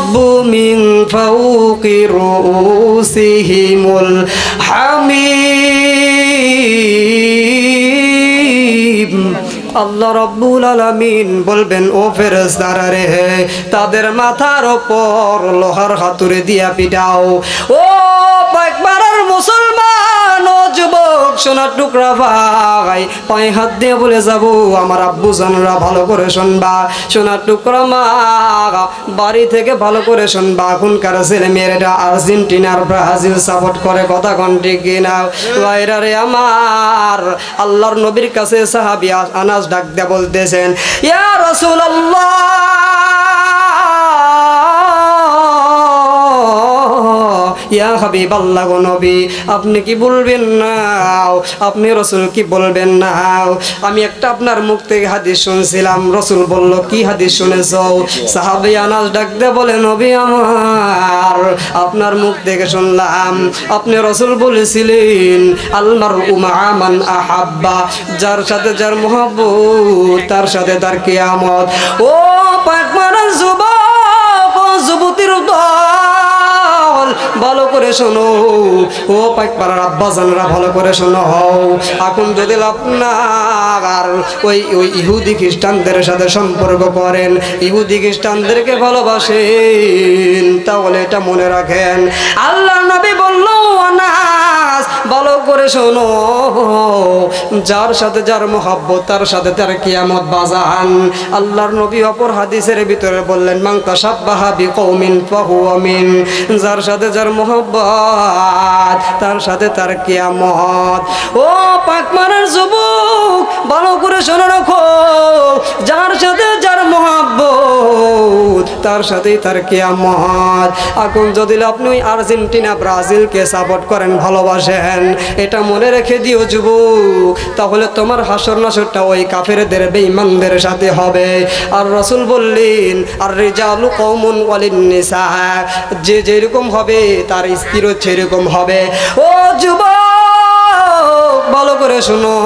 সাব্বু মিন ফাওকি রুউসিহিমুল হামিম। আল্লাহ রাব্বুল আলামিন বলবেন, ও ফেরেশতারা রে, তাদের মাথার উপর লোহার হাতুড়ি দিয়া পিটাও। ও পাকবারার মুসলমান, ও যুবক, সোনার টুকরা ভাই, পায়ে হাত দিয়ে বলে যাব, আমার আব্বু জানরা ভালো করে শুনবা, সোনার টুকরা মা বাড়ি থেকে ভালো করে শুনবা। এখনকার ছেলে মেয়েরা আর্জেন্টিনার ব্রাজিল সাপোর্ট করে, কথা কোন ঠিক কিনা? ভাইরা রে আমার, আল্লাহর নবীর কাছে সাহাবী আনাস ডাক দিয়ে বলতেছেন, ইয়া রাসূলুল্লাহ, ইয়া হাবিবাল্লাহ, গো নবী, আপনি কি বলবেন না? আপনি রাসূল কি বলবেন না? আমি একটা আপনার মুখ থেকে হাদিস শুনছিলাম। রাসূল বলল, কি হাদিস শুনেছো? সাহাবী আনাস ডাক দিয়ে বলে, নবী আমার, আপনার মুখ থেকে শুনলাম আপনি রাসূল বলেছিলেন, আল মারউ মা'a মান আহাব্বা, যার সাথে যার মহব্বত তার সাথে তার কিয়ামত। ও পাকমারার যুবক, ও যুবতীর দল, ভালো করে শোনো। ও পাকপাড়ার আব্বাজানরা ভালো করে শোনো। এখন যদি আপনার ওই ইহুদি খ্রিস্টানদের সাথে সম্পর্ক করেন, ইহুদি খ্রিস্টানদেরকে ভালোবাসেন, তাহলে এটা মনে রাখেন, আল্লাহ নবী বলল, আনাস ভালো করে শোনো, যার সাথে যার মহব্বত তার সাথে তার কিয়ামত বাজান। আল্লাহর নবী অপর হাদিসের ভিতরে বললেন, মান তাশাব্বাহা বিকওমিন ফাহুয়া মিন, যার সাথে যার মহব্বত তার সাথে তার কিয়ামত। ও পাকমারার যুবক, ভালো করে শুনে রাখো, যার সাথে যার মহব্বত তার সাথেই তার কিয়ামত। এখন যদি আপনি ওই আর্জেন্টিনা ব্রাজিলকে সাপোর্ট করেন, ভালোবাসেন, এটা মনে রেখে দিও যুবক, তাহলে তোমার হাসর নাসরটা ওই কাফেরদের বেঈমানদের সাথে হবে। আর রাসূল বললেন, আর রিজালু কওমুন ওয়ালিন নিসা, যে যেরকম হবে তার স্ত্রীও সেরকম হবে। ও যুবক, ভালো করে শোনো,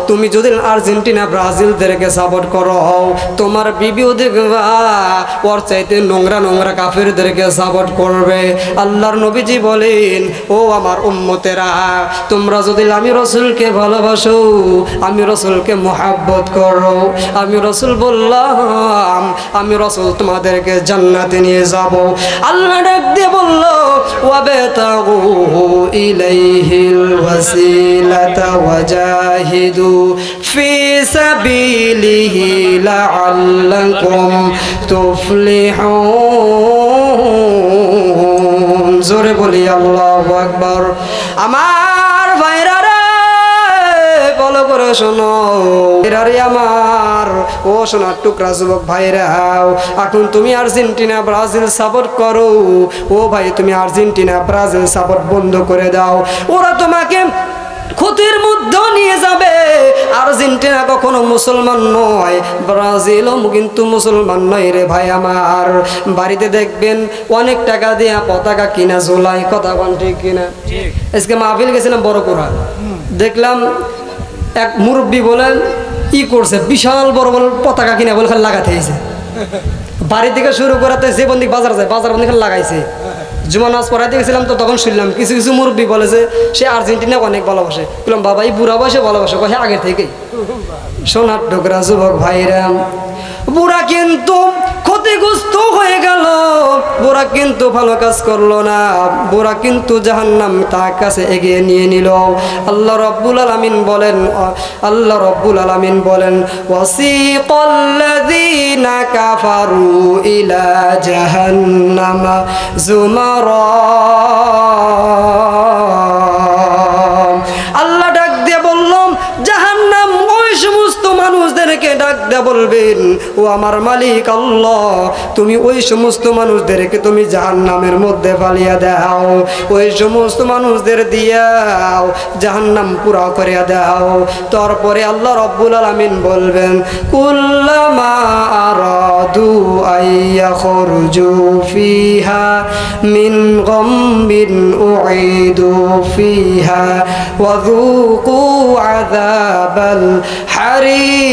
তুমি যদি আর্জেন্টিনা ব্রাজিলদেরকে সাপোর্ট করো, তোমার বিবিও দেখবা ওর চাইতে নোংরা নোংরা কাফেরদেরকে সাপোর্ট করবে। আল্লাহর নবীজি বলেন, ও আমার উম্মতেরা, তোমরা যদি আমি রাসূলকে ভালোবাসো, আমি রাসূলকে মুহাব্বত করো, আমি রাসূল বললাম, আমি রাসূল তোমাদেরকে জান্নাতে নিয়ে যাব। আল্লাহ ডাক দিয়ে বলল, ওয়াবতাগু ইলাইহিল ওয়াসিলাতা ওয়াজাহিদু ফি সাবিলিহি লাআল্লাকুম তুফলিহুন। জোরে বলি আল্লাহু আকবার। আমার ভাইরা রে, ভালো করে শোনো, এরারে আমার, ও সোনার টুকরা যুবক ভাইরা, এখন তুমি আর্জেন্টিনা ব্রাজিল সাপোর্ট করো। ও ভাই, তুমি আর্জেন্টিনা ব্রাজিল সাপোর্ট বন্ধ করে দাও, ওরা তোমাকে ক্ষতির মধ্যে নিয়ে যাবে। আর্জেন্টিনা কখনো মুসলমান নয়, ব্রাজিলও কিন্তু মুসলমান নয় রে ভাই আমার। বাড়িতে দেখবেন অনেক টাকা দিয়ে পতাকা কিনা ঝোলায়, কথা বল ঠিক কিনা? আজকে মাহফিল গেছিলাম বড় করা, দেখলাম এক মুরব্বী বলেন ই করছে, বিশাল বড় বড় পতাকা কিনা বলে খালি লাগাতে হয়েছে। বাড়ি থেকে শুরু করাতে যে বন্দিক বাজার যায়, বাজার বন্দি খালি লাগাইছে। জুমা নামাজ পড়াইতে গেছিলাম, তো তখন শুনলাম কিছু কিছু মুরব্বী বলে যে সে আর্জেন্টিনা অনেক ভালোবাসে। বললাম, বাবা, এই বুড়া বয়সে ভালোবাসে কহে আগে থেকেই। সোনার টুকরা যুবক ভাইরা, বুড়া কিন্তু ক্ষতিগ্রস্ত হয়ে গেল, বুড়া কিন্তু ভালো কাজ করলো না, বুড়া কিন্তু জাহান্নাম তার কাছে এগিয়ে নিয়ে নিল। আল্লাহ রাব্বুল আলামিন বলেন, আল্লাহ রাব্বুল আলামিন বলেন, ওয়াসিকাল্লাযীনা কাফারু ইলা জাহান্নামা যুমারা। আল্লাহ ডাক দিয়ে বললাম, জাহান্নাম ওই সমস্ত মানুষদেরকে ডাক দিয়ে বলবেন, ও আমার মালিক আল্লাহ, তুমি ওই সমস্ত মানুষদেরকে তুমি জাহান্নামের মধ্যে ফালিয়ে দাও, ওই সমস্ত মানুষদের দিয়াও জাহান্নাম পুরা করে দাও। তারপরে আল্লাহ রাব্বুল আলামিন বলবেন, কুল্লামা আরাদু আইয়াখরুজু ফিহা মিন গাম্বিন উঈদু ফিহা ওয়া যুকু আযাবাল হারিক।